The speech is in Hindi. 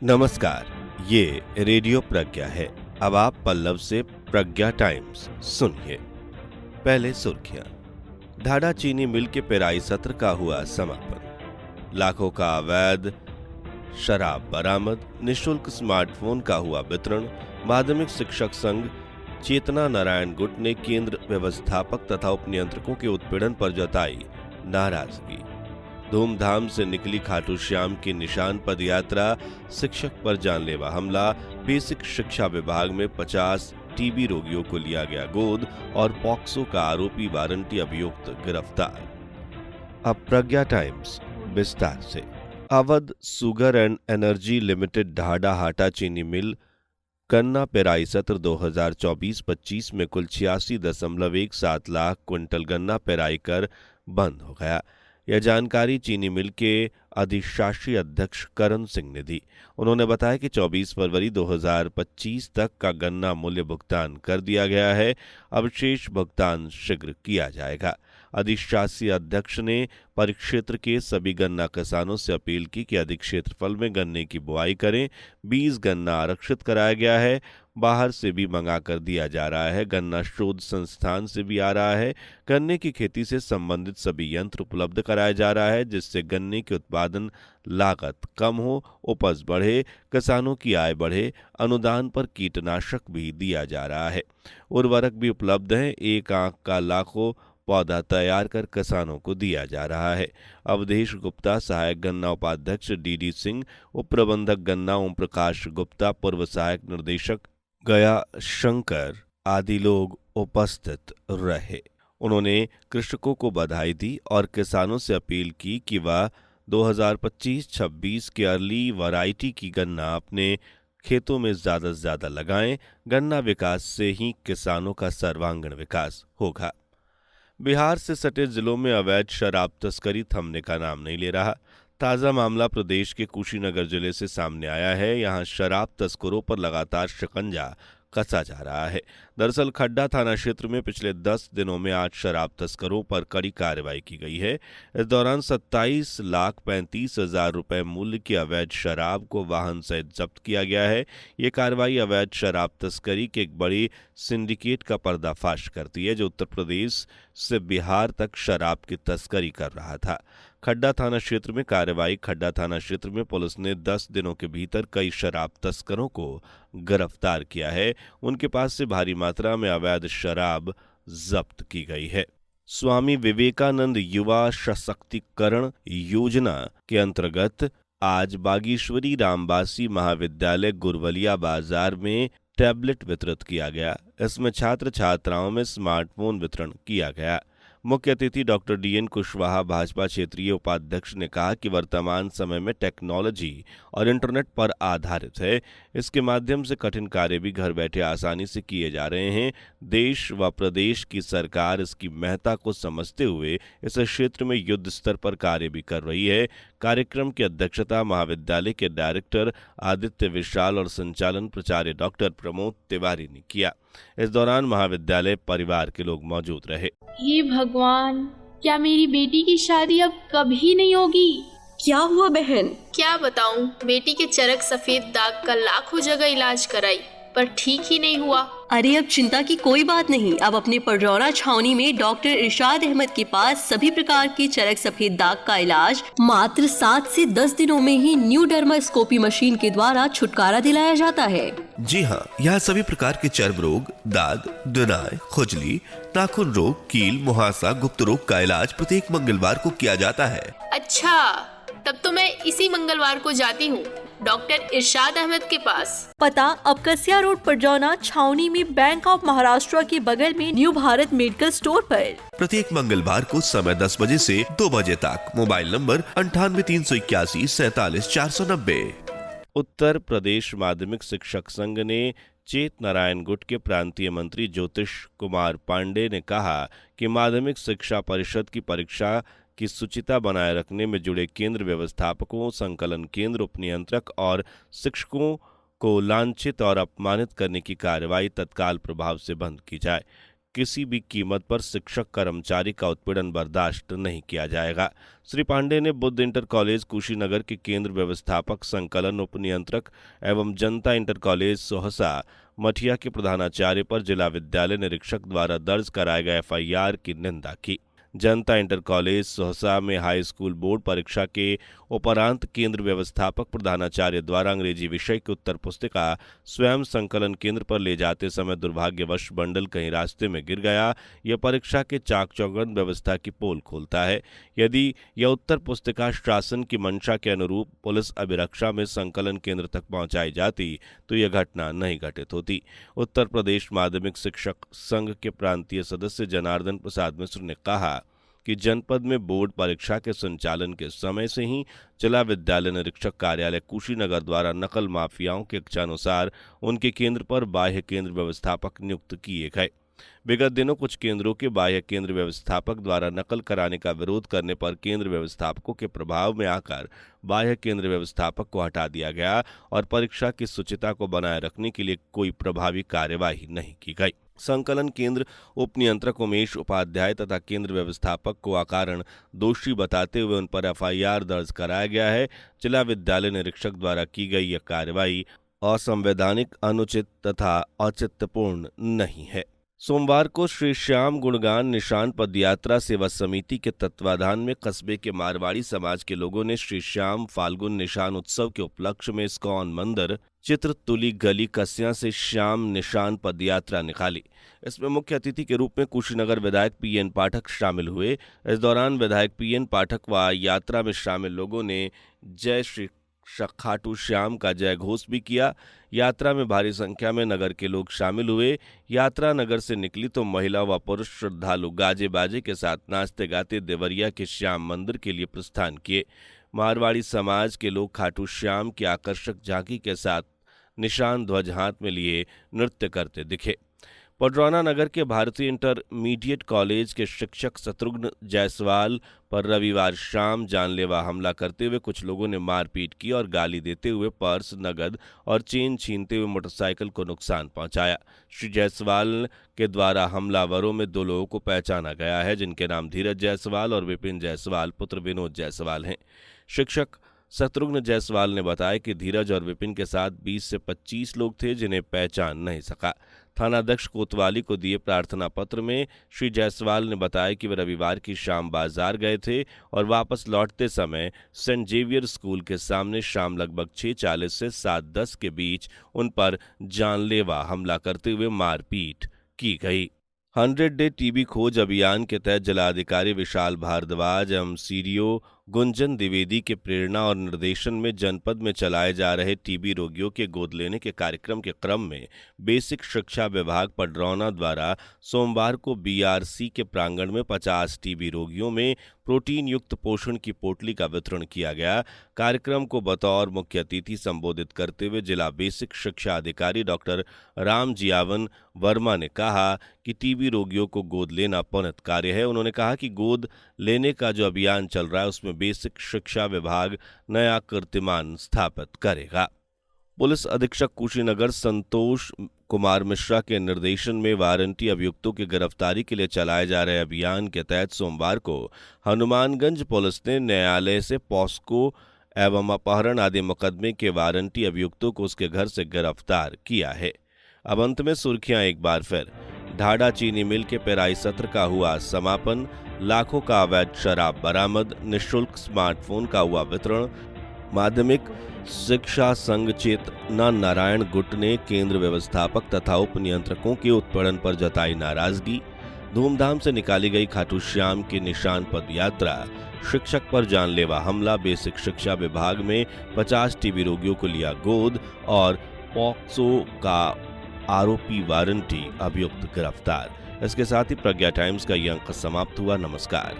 नमस्कार, ये रेडियो प्रज्ञा है। अब आप पल्लव से प्रज्ञा टाइम्स सुनिए। पहले सुर्खियां। ढाडा चीनी मिल के पेराई सत्र का हुआ समापन। लाखों का अवैध शराब बरामद। निःशुल्क स्मार्टफोन का हुआ वितरण। माध्यमिक शिक्षक संघ चेतना नारायण गुट ने केंद्र व्यवस्थापक तथा उपनियंत्रकों के उत्पीड़न पर जताई नाराजगी। धूमधाम से निकली खाटू श्याम की निशान पदयात्रा। शिक्षक पर जानलेवा हमला। बेसिक शिक्षा विभाग में 50 टीबी रोगियों को लिया गया गोद और पॉक्सो का आरोपी वारंटी अभियुक्त गिरफ्तार। अब प्रज्ञा टाइम्स विस्तार से। Awadh sugar and energy limited Dhada Hata चीनी मिल गन्ना पेराई सत्र 2024-25 में कुल 86.17 लाख क्विंटल गन्ना पेराई कर बंद हो गया। यह जानकारी चीनी मिल के अधिशासी अध्यक्ष करण सिंह ने दी। उन्होंने बताया कि 24 फरवरी 2025 तक का गन्ना मूल्य भुगतान कर दिया गया है। अब शेष भुगतान शीघ्र किया जाएगा। अधिशासी अध्यक्ष ने परिक्षेत्र के सभी गन्ना किसानों से अपील की कि अधिक क्षेत्रफल में गन्ने की बुआई करें। बीज गन्ना आरक्षित कराया गया है। बाहर से भी मंगा कर दिया जा रहा है। गन्ना शोध संस्थान से भी आ रहा है। गन्ने की खेती से संबंधित सभी यंत्र उपलब्ध कराया जा रहा है, जिससे गन्ने की उत्पादन लागत कम हो, उपज बढ़े, किसानों की आय बढ़े। अनुदान पर कीटनाशक भी दिया जा रहा है। उर्वरक भी उपलब्ध है। एक आंख का लाखों पौधा तैयार कर किसानों को दिया जा रहा है। अवधेश गुप्ता, सहायक गन्ना उपाध्यक्ष डीडी सिंह, उप प्रबंधक गन्ना ओम प्रकाश गुप्ता, पूर्व सहायक निर्देशक गया शंकर आदि लोग उपस्थित रहे। उन्होंने कृषकों को बधाई दी और किसानों से अपील की कि वह 2025-26 के अर्ली वैरायटी की गन्ना अपने खेतों में ज्यादा से ज्यादा लगाएं। गन्ना विकास से ही किसानों का सर्वांगीण विकास होगा। बिहार से सटे जिलों में अवैध शराब तस्करी थमने का नाम नहीं ले रहा। ताजा मामला प्रदेश के कुशीनगर जिले से सामने आया है। यहां शराब तस्करों पर लगातार शिकंजा कसा जा रहा है। दरअसल खड्डा थाना क्षेत्र में पिछले 10 दिनों में 8 शराब तस्करों पर कड़ी कार्रवाई की गई है। इस दौरान 27,35,000 रुपए मूल्य की अवैध शराब को वाहन सहित जब्त किया गया है। ये कार्रवाई अवैध शराब तस्करी के एक बड़ी सिंडिकेट का पर्दाफाश करती है, जो उत्तर प्रदेश से बिहार तक शराब की तस्करी कर रहा था। खड्डा थाना क्षेत्र में कार्रवाई। खड्डा थाना क्षेत्र में पुलिस ने 10 दिनों के भीतर कई शराब तस्करों को गिरफ्तार किया है। उनके पास से भारी मात्रा में अवैध शराब जब्त की गई है। स्वामी विवेकानंद युवा सशक्तिकरण योजना के अंतर्गत आज बागेश्वरी रामबासी महाविद्यालय गुरवलिया बाजार में टैबलेट वितरित किया गया। इसमें छात्र छात्राओं में स्मार्टफोन वितरण किया गया। मुख्य अतिथि डॉक्टर डीएन कुशवाहा, भाजपा क्षेत्रीय उपाध्यक्ष, ने कहा कि वर्तमान समय में टेक्नोलॉजी और इंटरनेट पर आधारित है। इसके माध्यम से कठिन कार्य भी घर बैठे आसानी से किए जा रहे हैं। देश व प्रदेश की सरकार इसकी महत्ता को समझते हुए इस क्षेत्र में युद्ध स्तर पर कार्य भी कर रही है। कार्यक्रम की अध्यक्षता महाविद्यालय के डायरेक्टर आदित्य विशाल और संचालन प्राचार्य डॉक्टर प्रमोद तिवारी ने किया। इस दौरान महाविद्यालय परिवार के लोग मौजूद रहे। हे भगवान, क्या मेरी बेटी की शादी अब कभी नहीं होगी? क्या हुआ बहन? क्या बताऊं, बेटी के चरक सफेद दाग का लाखों जगह इलाज कराई पर ठीक ही नहीं हुआ। अरे अब चिंता की कोई बात नहीं। अब अपने पडरौना छावनी में डॉक्टर इरशाद अहमद के पास सभी प्रकार के चरक सफेद दाग का इलाज मात्र 7 से 10 दिनों में ही न्यू डर्मास्कोपी मशीन के द्वारा छुटकारा दिलाया जाता है। जी हाँ, यहाँ सभी प्रकार के चर्म रोग, दाग, दुनाई, खुजली, नाखून रोग, कील, मुहासा, गुप्त रोग का इलाज प्रत्येक मंगलवार को किया जाता है। अच्छा, तब तो मैं इसी मंगलवार को जाती हूँ डॉक्टर इरशाद अहमद के पास। पता अबकसिया रोड पडरौना छावनी में बैंक ऑफ महाराष्ट्र के बगल में न्यू भारत मेडिकल स्टोर पर। प्रत्येक मंगलवार को समय 10 बजे से 2 बजे तक। Mobile number 98-381-47-490। उत्तर प्रदेश माध्यमिक शिक्षक संघ ने चेत नारायण गुट के प्रांतीय मंत्री ज्योतिष कुमार पांडे ने कहा कि माध्यमिक शिक्षा परिषद की परीक्षा की शुचिता बनाए रखने में जुड़े केंद्र व्यवस्थापकों, संकलन केंद्र उपनियंत्रक और शिक्षकों को लांछित और अपमानित करने की कार्रवाई तत्काल प्रभाव से बंद की जाए। किसी भी कीमत पर शिक्षक कर्मचारी का उत्पीड़न बर्दाश्त नहीं किया जाएगा। श्री पांडे ने बुद्ध इंटर कॉलेज कुशीनगर के केंद्र व्यवस्थापक, संकलन उप नियंत्रक एवं जनता इंटर कॉलेज सोहसा मठिया के प्रधानाचार्य पर जिला विद्यालय निरीक्षक द्वारा दर्ज कराए गए FIR की निंदा की। जनता इंटर कॉलेज सोहसा में हाई स्कूल बोर्ड परीक्षा के उपरांत केंद्र व्यवस्थापक प्रधानाचार्य द्वारा अंग्रेजी विषय की उत्तर पुस्तिका स्वयं संकलन केंद्र पर ले जाते समय दुर्भाग्यवश बंडल कहीं रास्ते में गिर गया। यह परीक्षा के चाक चौबंद व्यवस्था की पोल खोलता है। यदि यह उत्तर पुस्तिका शासन की मंशा के अनुरूप पुलिस अभिरक्षा में संकलन केंद्र तक पहुंचाई जाती तो यह घटना नहीं घटित होती। उत्तर प्रदेश माध्यमिक शिक्षक संघ के प्रांतीय सदस्य जनार्दन प्रसाद मिश्र ने कहा कि जनपद में बोर्ड परीक्षा के संचालन के समय से ही जिला विद्यालय निरीक्षक कार्यालय कुशीनगर द्वारा नकल माफियाओं के इच्छानुसार उनके केंद्र पर बाह्य केंद्र व्यवस्थापक नियुक्त किए गए। विगत दिनों कुछ केंद्रों के बाह्य केंद्र व्यवस्थापक द्वारा नकल कराने का विरोध करने पर केंद्र व्यवस्थापकों के प्रभाव में आकर बाह्य केंद्र व्यवस्थापक को हटा दिया गया और परीक्षा की शुचिता को बनाए रखने के लिए कोई प्रभावी कार्यवाही नहीं की गई। संकलन केंद्र उप नियंत्रक उमेश उपाध्याय तथा केंद्र व्यवस्थापक को अकारण दोषी बताते हुए उन पर FIR दर्ज कराया गया है। जिला विद्यालय निरीक्षक द्वारा की गई यह कार्रवाई असंवैधानिक, अनुचित तथा औचित्यपूर्ण नहीं है। सोमवार को श्री श्याम गुणगान निशान पदयात्रा सेवा समिति के तत्वाधान में कस्बे के मारवाड़ी समाज के लोगों ने श्री श्याम फाल्गुन निशान उत्सव के उपलक्ष्य में इस्कॉन मंदिर चित्रतुली गली कस्या से श्याम निशान पदयात्रा निकाली। इसमें मुख्य अतिथि के रूप में कुशीनगर विधायक PN पाठक शामिल हुए। इस दौरान विधायक PN पाठक व यात्रा में शामिल लोगों ने जय श्री खाटू श्याम का जय घोष भी किया। यात्रा में भारी संख्या में नगर के लोग शामिल हुए। यात्रा नगर से निकली तो महिला व पुरुष श्रद्धालु गाजे बाजे के साथ नाचते गाते देवरिया के श्याम मंदिर के लिए प्रस्थान किए। मारवाड़ी समाज के लोग खाटू श्याम की आकर्षक झांकी के साथ निशान ध्वज हाथ में लिए नृत्य करते दिखे। पडरौना नगर के भारतीय इंटरमीडिएट कॉलेज के शिक्षक शत्रुघ्न जायसवाल पर रविवार शाम जानलेवा हमला करते हुए कुछ लोगों ने मारपीट की और गाली देते हुए पर्स, नगद और चेन छीनते हुए मोटरसाइकिल को नुकसान पहुंचाया। श्री जायसवाल के द्वारा हमलावरों में 2 लोगों को पहचाना गया है, जिनके नाम धीरज जायसवाल और विपिन जायसवाल पुत्र विनोद जायसवाल हैं। शिक्षक शत्रुघ्न जायसवाल ने बताया कि धीरज और विपिन के साथ 20 से 25 लोग थे, जिन्हें पहचान नहीं सका। थानाध्यक्ष कोतवाली को दिए प्रार्थना पत्र में श्री जायसवाल ने बताया कि वे रविवार की शाम बाजार गए थे और वापस लौटते समय सेंट जेवियर स्कूल के सामने शाम लगभग 6:40 से 7:10 के बीच उन पर जानलेवा हमला करते हुए मारपीट की गई। 100 डे टीबी खोज अभियान के तहत जिलाधिकारी विशाल भारद्वाज एवं सीडीओ गुंजन द्विवेदी के प्रेरणा और निर्देशन में जनपद में चलाए जा रहे टीबी रोगियों के गोद लेने के कार्यक्रम के क्रम में बेसिक शिक्षा विभाग पडरौना द्वारा सोमवार को BRC के प्रांगण में 50 टीबी रोगियों में प्रोटीन युक्त पोषण की पोटली का वितरण किया गया। कार्यक्रम को बतौर मुख्य अतिथि संबोधित करते हुए जिला बेसिक शिक्षा अधिकारी डॉक्टर राम जियावन वर्मा ने कहा कि टीबी रोगियों को गोद लेना पुनीत कार्य है। उन्होंने कहा कि गोद लेने का जो अभियान चल रहा है उसमें बेसिक शिक्षा विभाग नया कीर्तिमान स्थापित करेगा। पुलिस अधीक्षक कुशीनगर संतोष कुमार मिश्रा के निर्देशन में वारंटी अभियुक्तों की गिरफ्तारी के लिए चलाए जा रहे अभियान के तहत सोमवार को हनुमानगंज पुलिस ने न्यायालय से पॉस्को एवं अपहरण आदि मुकदमे के वारंटी अभियुक्तों को उसके घर से गिरफ्तार किया है। अब अंत में सुर्खियां एक बार फिर। ढाडा चीनी मिल के पेराई सत्र का हुआ समापन, लाखों का अवैध शराब बरामद, निःशुल्क स्मार्टफोन का हुआ वितरण। माध्यमिक शिक्षा संघ चेतना नारायण गुट ने केंद्र व्यवस्थापक तथा उप नियंत्रकों के उत्पीड़न पर जताई नाराजगी। धूमधाम से निकाली गई खाटू श्याम की निशान पद यात्रा। शिक्षक पर जानलेवा हमला। बेसिक शिक्षा विभाग में 50 टीबी रोगियों को लिया गोद और पॉक्सो का आरोपी वारंटी अभियुक्त गिरफ्तार। इसके साथ ही प्रज्ञा टाइम्स का ये अंक समाप्त हुआ। नमस्कार।